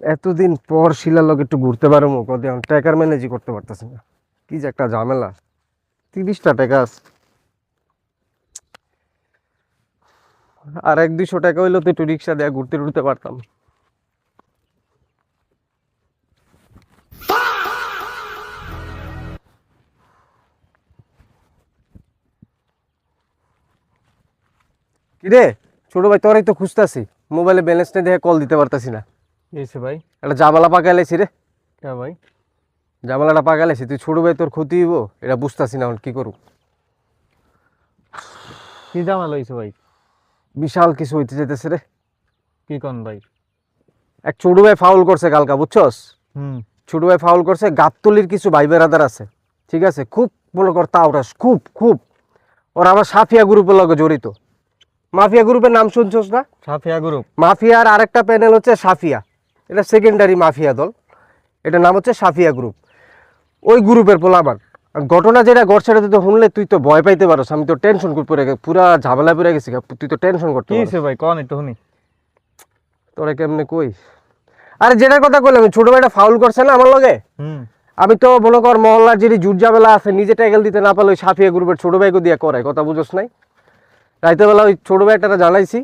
এতদিন পর শিলার লোক একটু ঘুরতে পারো কত টাকার ম্যানেজই করতে পারতেছে না, কি যে একটা ঝামেলা। 30টা টাকা আছে, আর 100-200 টাকা হইলো তো একটু রিক্সা দেয়া ঘুরতে টুরতে পারতাম। কিরে ছোট ভাই, তোরাই তো খুঁজতাছি, মোবাইলে ব্যালেন্স নেই দেখে কল দিতে পারতাছি না। এসে ভাই। একটা জামালা পাকাইলাইছি রে। হ্যাঁ ভাই। জামালাটা পাকাইলাইছি, তুই ছোট ভাই তোর ক্ষতি হইব, এটা বুঝতাছি না এখন কি করু। কি ঝামেলা হইছে ভাই? বিশাল কিছু হইতে যেতেছে রে। কি কোন ভাই? এক ছোট ভাই ফাউল করছে কালকা, বুঝছস? ছোট ভাই ফাউল করছে, গাবতলির কিছু ভাই বেড়াদার আছে, ঠিক আছে, খুব মনে কর তাওরাস, খুব খুব ওরা আবার সাফিয়া গ্রুপের লগে জড়িত। মাফিয়া গ্রুপের নাম শুনছস না? সাফিয়া গ্রুপ। মাফিয়ার আরেকটা প্যানেল হচ্ছে সাফিয়া, এটা সেকেন্ডারি মাফিয়া দল, এটার নাম হচ্ছে সাফিয়া গ্রুপ। ওই গ্রুপের পোলাবার ঘটনা যেটা ঘটছে সেটা তো শুনলে তুই তো ভয় পাইতে পারস। আমি তো টেনশন করে পুরা ঝামেলা পড়ে গেছি, তুই তো টেনশন করতে কি হইছে ভাই কোন একটু শুনি। তোরা কেমনে কই? আরে যেটার কথা কইলাম, ছোট ভাইটা ফাউল করছে না আমার লগে, আমি তো মনে কর মহল্লার যে জুট ঝামেলা আছে, নিজে ট্যাকেল দিতে না পারলে ওই সাফিয়া গ্রুপের ছোট ভাইকে দিয়ে করে, কথা বুঝোস নাই? রাইতেবেলা ওই ছোট ভাইটা জানাইছি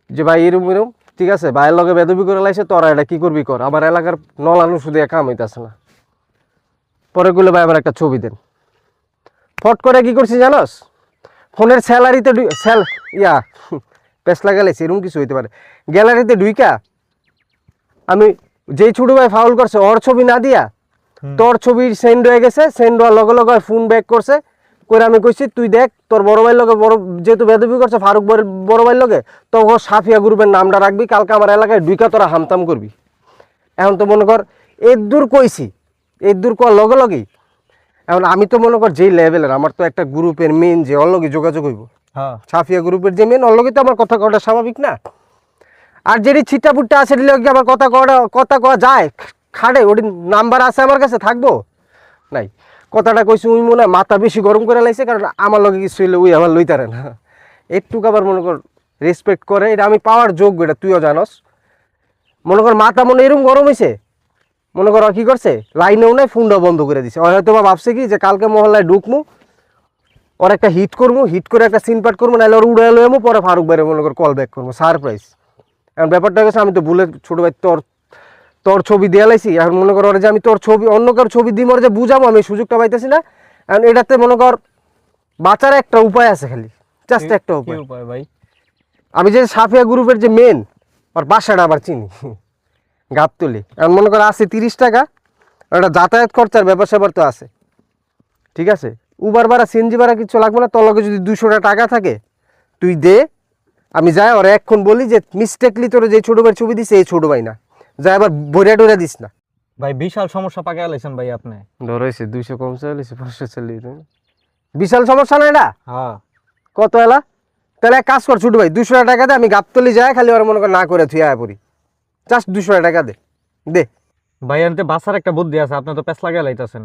যে ভাই এরম এরম, ঠিক আছে, ভাইয়ের লগে বেদবি করে লাইছে, তোরা এটা কি করবি কর, আমার এলাকার নলানো শুধু কাম হইতেছে না। পরে গুলো ভাই আবার একটা ছবি দেন। ফট করে কি করছি জানোস, ফোনের স্যালারিতে পেস লাগাইছি, এরকম কিছু হইতে পারে। গ্যালারিতে ঢুইকা আমি যেই ছোট ভাই ফাউল করছে ওর ছবি না দিয়া তোর ছবির সেন্ড হয়ে গেছে, সেন্ড হওয়ার লগে লগে ফোন ব্যাক করছে করে আমি কইছি তুই দেখ তোর বড় ভাইয়ের লগে, বড় যেহেতু বেদবি করছে ফারুক বড় ভাইয়ের লগে, তো সাফিয়া গ্রুপের নামটা রাখবি, কালকে আমার এলাকায় ঢুইকা তোরা হামতাম করবি। এখন তো মনে কর এর দূর কইছি, এর দূর কর লগে লগেই, এখন আমি তো মনে কর যেই লেভেলের, আমার তো একটা গ্রুপের মেন যে ওর লগে যোগাযোগ হইব, সাফিয়া গ্রুপের যে মেন ওর লগে তো আমার কথা কওয়াটা স্বাভাবিক না। আর যেটি ছিট্টা পুট্টা আছে কি আমার কথা কওয়া যায় খাড়ে, ওটি নাম্বার আছে আমার কাছে, থাকবো নাই। কথাটা কইছি উই মনে হয় মাথা বেশি গরম করে লাইছে, কারণ আমার লগে কিছু হইলে উই আমার লইতারে না, একটু আবার মনে কর রেসপেক্ট করে, এটা আমি পাওয়ার যোগ্য, এটা তুইও জানস। মনে কর মাথা মনে এরকম গরম হয়েছে, মনে কর কি করছে লাইনেও নাই, ফোনটা বন্ধ করে দিছে। হয়তো বা ভাবছে কি যে কালকে মহল্লায় ঢুকমু, ওর একটা হিট করবো, হিট করে একটা সিন পাট করবো, নাহলে ওর উড়ে এলো, পরে ফারুক বাইরে মনে কর কল ব্যাক করবো, সারপ্রাইজ। এখন ব্যাপারটা হয়েছে আমি তো ভুলে ছোট ভাই তোর ছবি দিয়ে লাইছি, এখন মনে কর যে আমি তোর ছবি অন্য কারো ছবি দিই মরে যে বুঝাবো, আমি সুযোগটা পাইতেছি না। এখন এটাতে মনে কর বাঁচার একটা উপায় আছে, খালি জাস্ট একটা উপায় ভাই। আমি যে সাফিয়া গ্রুপের যে মেন, ওর বাসাটা আবার চিনি, গাবতলি। এখন মনে কর আছে 30 টাকা, একটা যাতায়াত খরচার ব্যাপার স্যাপার তো আছে, ঠিক আছে, উবার ভাড়া সিএনজি ভাড়া কিছু লাগবে না। তোর লগে যদি 200 টাকা থাকে তুই দে, আমি যাই ওরা এখন বলি যে মিস্টেকলি তোর যে ছোট ভাইয়ের ছবি দিস এই ছোট ভাই না, যাই আবার বইরা টইরা দিস না। ভাই বিশাল সমস্যা পাকে আলাইছেন ভাই আপনি। ধরেছে 200 কম চাইছে, 500 চাইলে বিশাল সমস্যা না এটা। হ্যাঁ কত এলা? তাহলে এক কাজ কর ছোট ভাই, 200 টাকা দে, আমি গাবতলি যাই, খালি ওরা মনে কর না করে থুই আয় পড়ি, জাস্ট 200 টাকা দে দে। ভাই আনতে বাসার একটা বুদ্ধি আছে, আপনি তো পেছ লাগাই লাইতাছেন।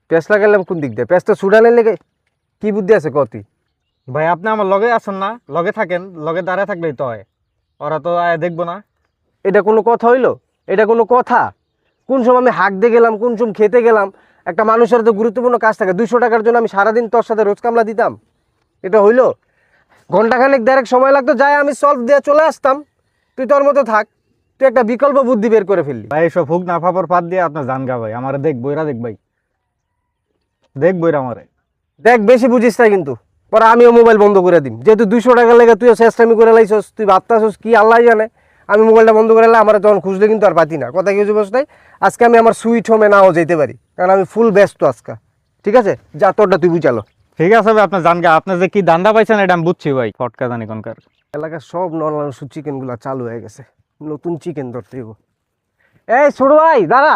পেঁচ লাগাইলাম কোন দিক দিয়ে? পেঁচ তো সুডানের লেগে, কি বুদ্ধি আছে কতি? ভাই আপনি আমার লগে আছেন না, লগে থাকেন, লগে দাঁড়ায় থাকলেই তো হয়, ওরা তো আয় দেখবো না। এটা কোনো কথা হইলো? এটা কোনো কথা? কোন সময় আমি হাঁক দিয়ে গেলাম, কোন সময় খেতে গেলাম, একটা মানুষের তো গুরুত্বপূর্ণ কাজ থাকে, 200 টাকার জন্য আমি সারাদিন তোর সাথে রোজ কামলা দিতাম? এটা হইলো? ঘন্টাখানেক দেড়েক সময় লাগতো, যাই আমি সলভ দিয়ে চলে আসতাম, তুই তোর মতো থাক। তুই একটা বিকল্প বুদ্ধি বের করে ফেললি। ভাই এসব হুক না ফাপর পাত দিয়ে আপনার জান গা ভাই, আমারে দেখ বইরা দেখ ভাই, দেখ বইরা আমারে দেখ বেশি বুঝিস না কিন্তু, পরে আমিও মোবাইল বন্ধ করে দিম, যেহেতু 200 টাকা লেগে তুইও চেষ্টামি করে লাইছস, তুই ভাবতাছস কি আল্লাহ জানে। আমি মোবাইলটা বন্ধ করে আমার তখন খুঁজলে কিন্তু আর পাতি না, কথা কি বুঝতে নাই। আজকে আমি আমার সুইট হোমে নাও যেতে পারি, কারণ আমি ফুল ব্যস্ত আজকে, ঠিক আছে, যা তোরটা তুই বুঝালো। ঠিক আছে ভাই, আপনার জান গা, আপনি যে কি দান্দা পাইছেন এটা আমি বুঝছি ভাই, ফটকা জানি কোনকার। এলাকার সব নন চিকেন গুলা চালু হয়ে গেছে, নতুন চিকেন ধরতে হইব। এই ছোট ভাই দাঁড়া।